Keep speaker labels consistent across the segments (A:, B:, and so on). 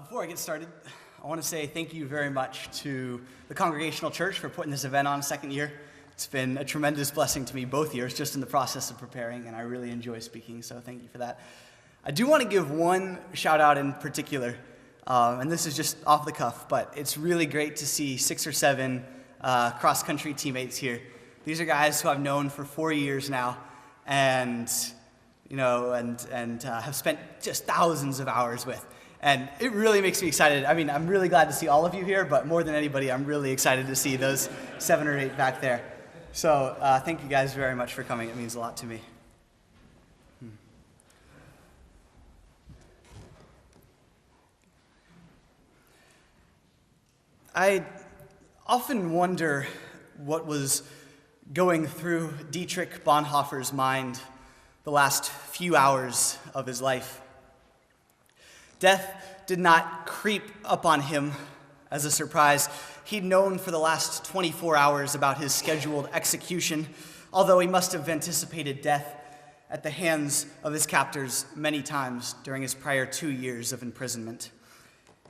A: Before I get started, I want to say thank you very much to the Congregational Church for putting this event on second year. It's been a tremendous blessing to me both years, just in the process of preparing, and I really enjoy speaking, so thank you for that. I do want to give one shout out in particular, and this is just off the cuff, but it's really great to see 6 or 7 cross-country teammates here. These are guys who I've known for 4 years now, and have spent just thousands of hours with. And it really makes me excited. I mean, I'm really glad to see all of you here, but more than anybody, I'm really excited to see those 7 or 8 back there. So thank you guys very much for coming. It means a lot to me. I often wonder what was going through Dietrich Bonhoeffer's mind the last few hours of his life. Death did not creep up on him as a surprise. He'd known for the last 24 hours about his scheduled execution, although he must have anticipated death at the hands of his captors many times during his prior 2 years of imprisonment.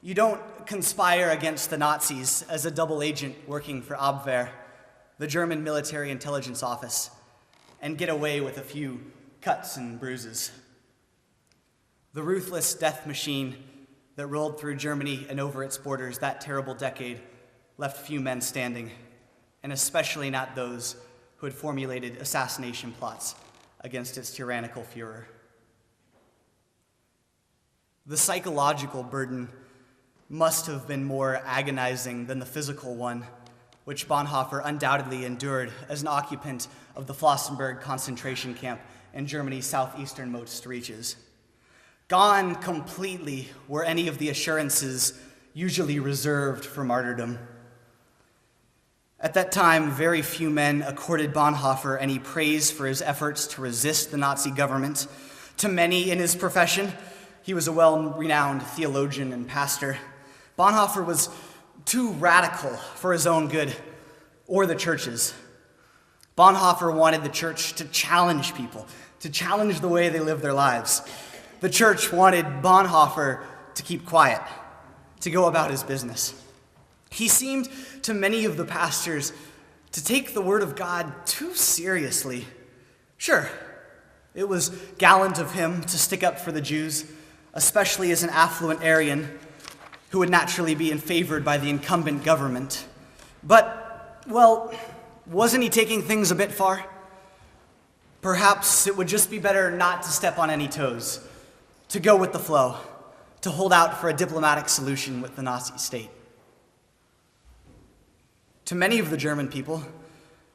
A: You don't conspire against the Nazis as a double agent working for Abwehr, the German military intelligence office, and get away with a few cuts and bruises. The ruthless death machine that rolled through Germany and over its borders that terrible decade left few men standing, and especially not those who had formulated assassination plots against its tyrannical Führer. The psychological burden must have been more agonizing than the physical one, which Bonhoeffer undoubtedly endured as an occupant of the Flossenburg concentration camp in Germany's southeasternmost reaches. Gone completely were any of the assurances usually reserved for martyrdom. At that time, very few men accorded Bonhoeffer any praise for his efforts to resist the Nazi government. To many in his profession, he was a well-renowned theologian and pastor. Bonhoeffer was too radical for his own good or the church's. Bonhoeffer wanted the church to challenge people, to challenge the way they live their lives. The church wanted Bonhoeffer to keep quiet, to go about his business. He seemed to many of the pastors to take the word of God too seriously. Sure, it was gallant of him to stick up for the Jews, especially as an affluent Aryan who would naturally be favored by the incumbent government. But, well, wasn't he taking things a bit far? Perhaps it would just be better not to step on any toes, to go with the flow, to hold out for a diplomatic solution with the Nazi state. To many of the German people,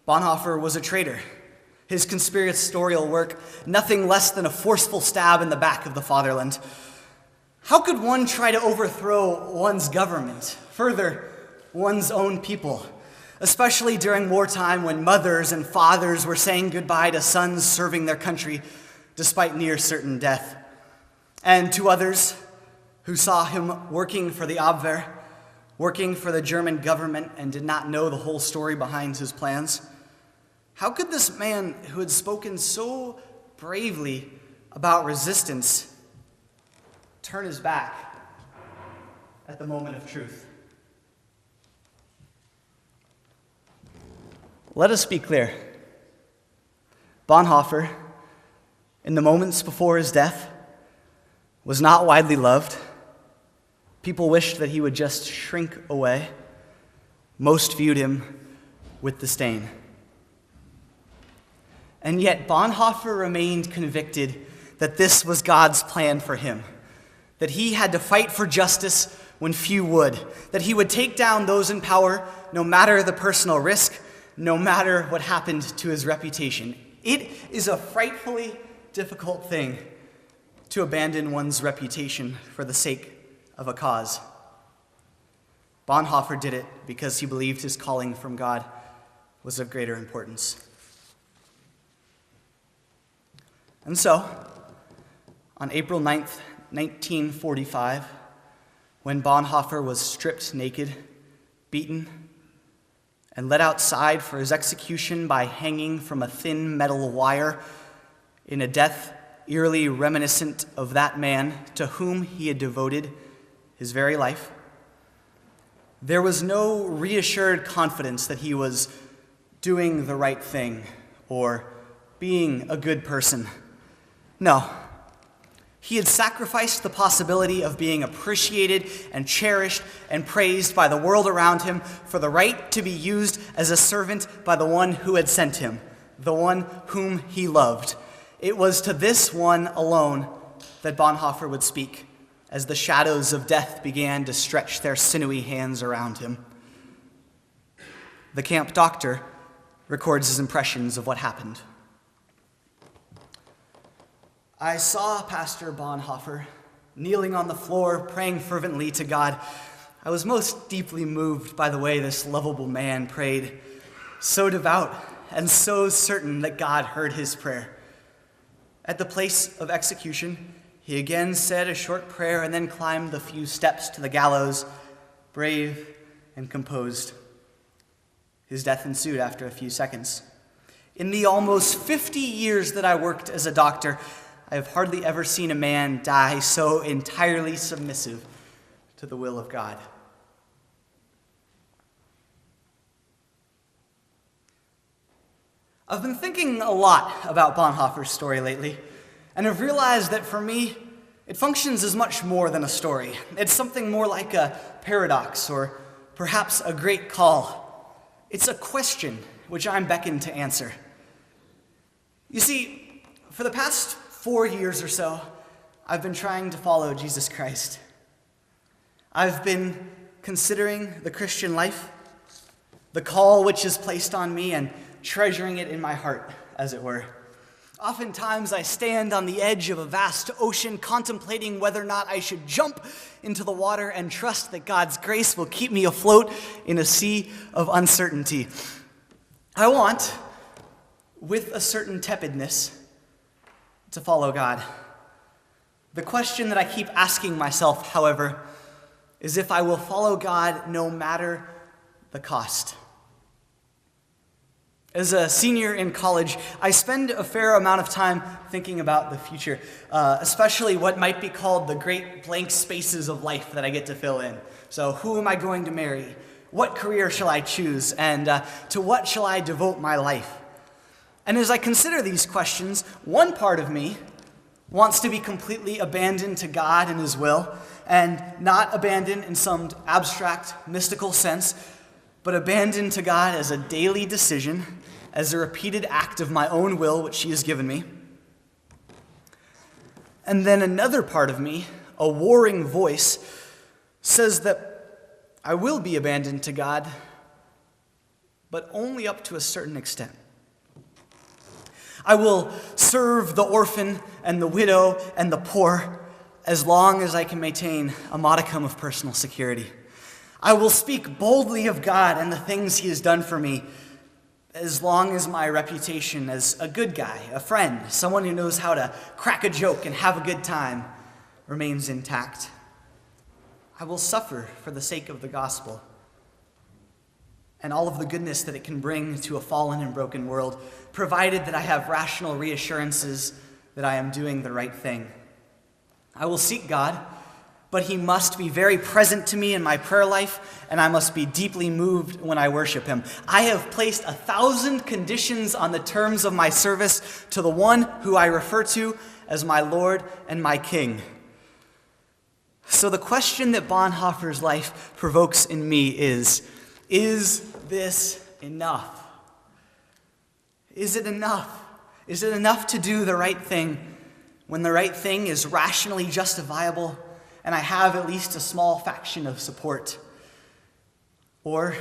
A: Bonhoeffer was a traitor. His conspiratorial work, nothing less than a forceful stab in the back of the fatherland. How could one try to overthrow one's government, further, one's own people, especially during wartime when mothers and fathers were saying goodbye to sons serving their country despite near certain death? And to others who saw him working for the Abwehr, working for the German government, and did not know the whole story behind his plans, how could this man who had spoken so bravely about resistance turn his back at the moment of truth? Let us be clear. Bonhoeffer, in the moments before his death, was not widely loved. People wished that he would just shrink away. Most viewed him with disdain. And yet Bonhoeffer remained convicted that this was God's plan for him, that he had to fight for justice when few would, that he would take down those in power no matter the personal risk, no matter what happened to his reputation. It is a frightfully difficult thing to abandon one's reputation for the sake of a cause. Bonhoeffer did it because he believed his calling from God was of greater importance. And so, on April 9th, 1945, when Bonhoeffer was stripped naked, beaten, and led outside for his execution by hanging from a thin metal wire in a death eerily reminiscent of that man to whom he had devoted his very life. There was no reassured confidence that he was doing the right thing or being a good person. No. He had sacrificed the possibility of being appreciated and cherished and praised by the world around him for the right to be used as a servant by the one who had sent him, the one whom he loved. It was to this one alone that Bonhoeffer would speak as the shadows of death began to stretch their sinewy hands around him. The camp doctor records his impressions of what happened. I saw Pastor Bonhoeffer kneeling on the floor, praying fervently to God. I was most deeply moved by the way this lovable man prayed, so devout and so certain that God heard his prayer. At the place of execution, he again said a short prayer and then climbed the few steps to the gallows, brave and composed. His death ensued after a few seconds. In the almost 50 years that I worked as a doctor, I have hardly ever seen a man die so entirely submissive to the will of God. I've been thinking a lot about Bonhoeffer's story lately, and I've realized that for me, it functions as much more than a story. It's something more like a paradox or perhaps a great call. It's a question which I'm beckoned to answer. You see, for the past 4 years or so, I've been trying to follow Jesus Christ. I've been considering the Christian life, the call which is placed on me, and treasuring it in my heart, as it were. Oftentimes, I stand on the edge of a vast ocean, contemplating whether or not I should jump into the water and trust that God's grace will keep me afloat in a sea of uncertainty. I want, with a certain tepidness, to follow God. The question that I keep asking myself, however, is if I will follow God no matter the cost. As a senior in college, I spend a fair amount of time thinking about the future, especially what might be called the great blank spaces of life that I get to fill in. So who am I going to marry? What career shall I choose? And to what shall I devote my life? And as I consider these questions, one part of me wants to be completely abandoned to God and his will, and not abandoned in some abstract, mystical sense, but abandoned to God as a daily decision, as a repeated act of my own will, which he has given me. And then another part of me, a warring voice, says that I will be abandoned to God, but only up to a certain extent. I will serve the orphan and the widow and the poor as long as I can maintain a modicum of personal security. I will speak boldly of God and the things he has done for me as long as my reputation as a good guy, a friend, someone who knows how to crack a joke and have a good time remains intact. I will suffer for the sake of the gospel and all of the goodness that it can bring to a fallen and broken world, provided that I have rational reassurances that I am doing the right thing. I will seek God, but he must be very present to me in my prayer life, and I must be deeply moved when I worship him. I have placed 1,000 conditions on the terms of my service to the one who I refer to as my Lord and my King. So the question that Bonhoeffer's life provokes in me is this enough? Is it enough? Is it enough to do the right thing when the right thing is rationally justifiable and I have at least a small faction of support? Or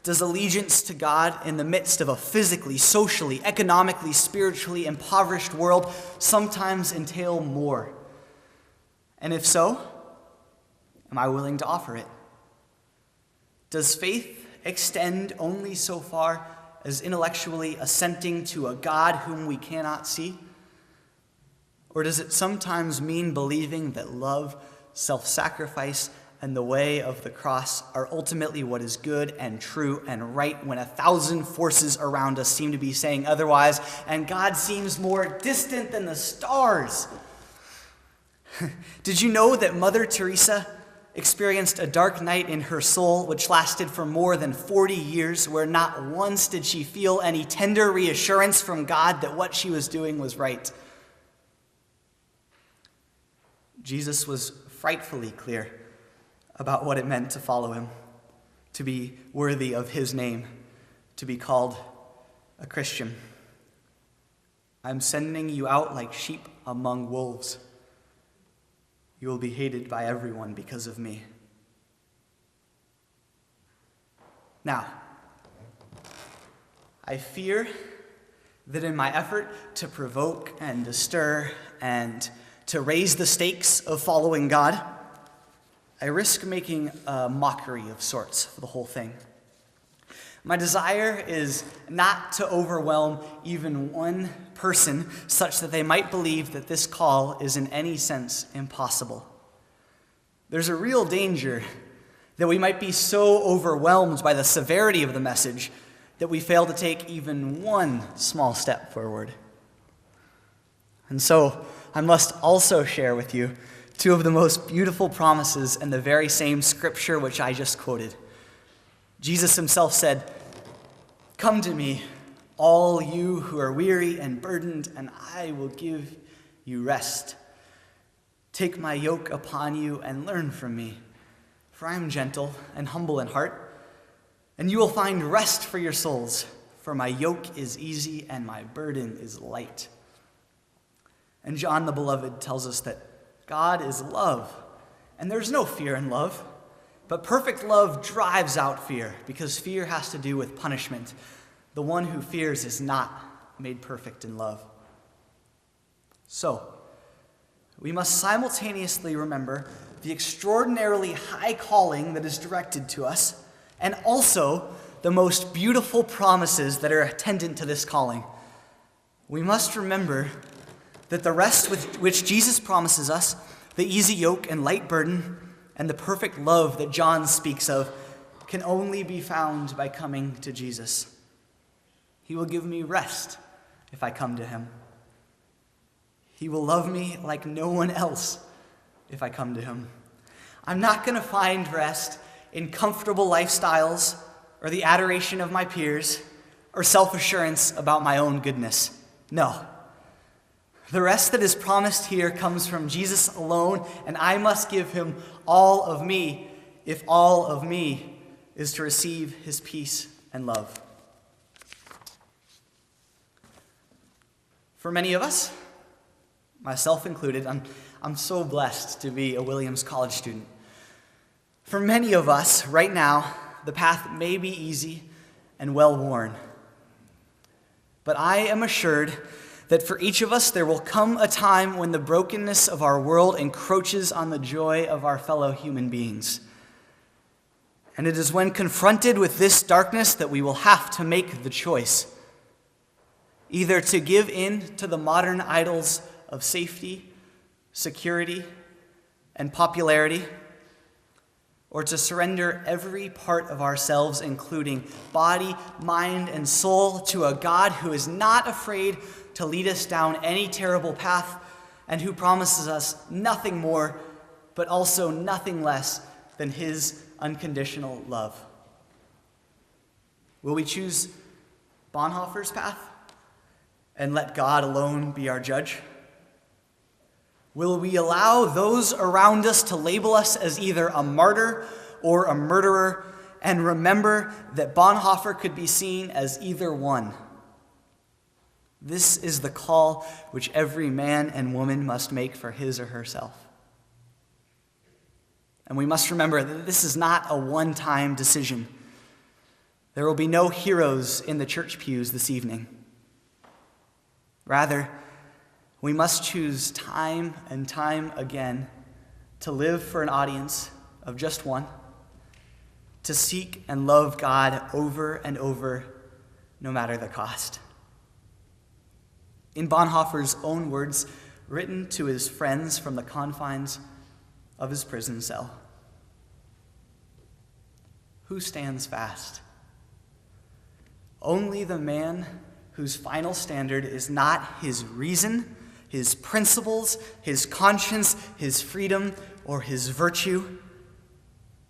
A: does allegiance to God in the midst of a physically, socially, economically, spiritually impoverished world sometimes entail more? And if so, am I willing to offer it? Does faith extend only so far as intellectually assenting to a God whom we cannot see? Or does it sometimes mean believing that love, self-sacrifice, and the way of the cross are ultimately what is good and true and right when 1,000 forces around us seem to be saying otherwise, and God seems more distant than the stars? Did you know that Mother Teresa experienced a dark night in her soul which lasted for more than 40 years, where not once did she feel any tender reassurance from God that what she was doing was right. Jesus was frightfully clear about what it meant to follow him, to be worthy of his name, to be called a Christian. I'm sending you out like sheep among wolves. You will be hated by everyone because of me. Now, I fear that in my effort to provoke and to stir and to raise the stakes of following God, I risk making a mockery of sorts for the whole thing. My desire is not to overwhelm even one person such that they might believe that this call is in any sense impossible. There's a real danger that we might be so overwhelmed by the severity of the message that we fail to take even one small step forward. And so I must also share with you two of the most beautiful promises in the very same scripture which I just quoted. Jesus himself said, "Come to me, all you who are weary and burdened, and I will give you rest. Take my yoke upon you and learn from me, for I am gentle and humble in heart, and you will find rest for your souls, for my yoke is easy and my burden is light." And John the Beloved tells us that God is love, and there's no fear in love. But perfect love drives out fear, because fear has to do with punishment. The one who fears is not made perfect in love. So, we must simultaneously remember the extraordinarily high calling that is directed to us, and also the most beautiful promises that are attendant to this calling. We must remember that the rest which Jesus promises us, the easy yoke and light burden, and the perfect love that John speaks of, can only be found by coming to Jesus. He will give me rest if I come to him. He will love me like no one else if I come to him. I'm not going to find rest in comfortable lifestyles or the adoration of my peers or self-assurance about my own goodness. No. The rest that is promised here comes from Jesus alone, and I must give him all of me if all of me is to receive his peace and love. For many of us, myself included, I'm so blessed to be a Williams College student. For many of us, right now, the path may be easy and well-worn. But I am assured that for each of us there will come a time when the brokenness of our world encroaches on the joy of our fellow human beings. And it is when confronted with this darkness that we will have to make the choice, either to give in to the modern idols of safety, security, and popularity, or to surrender every part of ourselves, including body, mind, and soul, to a God who is not afraid to lead us down any terrible path, and who promises us nothing more, but also nothing less than his unconditional love. Will we choose Bonhoeffer's path and let God alone be our judge? Will we allow those around us to label us as either a martyr or a murderer, and remember that Bonhoeffer could be seen as either one? This is the call which every man and woman must make for his or herself. And we must remember that this is not a one-time decision. There will be no heroes in the church pews this evening. Rather, we must choose time and time again to live for an audience of just one, to seek and love God over and over, no matter the cost. In Bonhoeffer's own words, written to his friends from the confines of his prison cell, "Who stands fast? Only the man whose final standard is not his reason, his principles, his conscience, his freedom, or his virtue,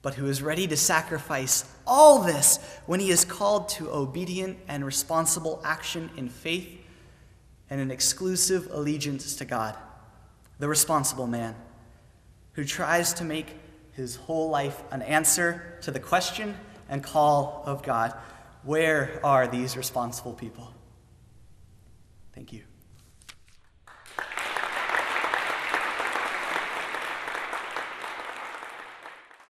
A: but who is ready to sacrifice all this when he is called to obedient and responsible action in faith and an exclusive allegiance to God, the responsible man, who tries to make his whole life an answer to the question and call of God. Where are these responsible people?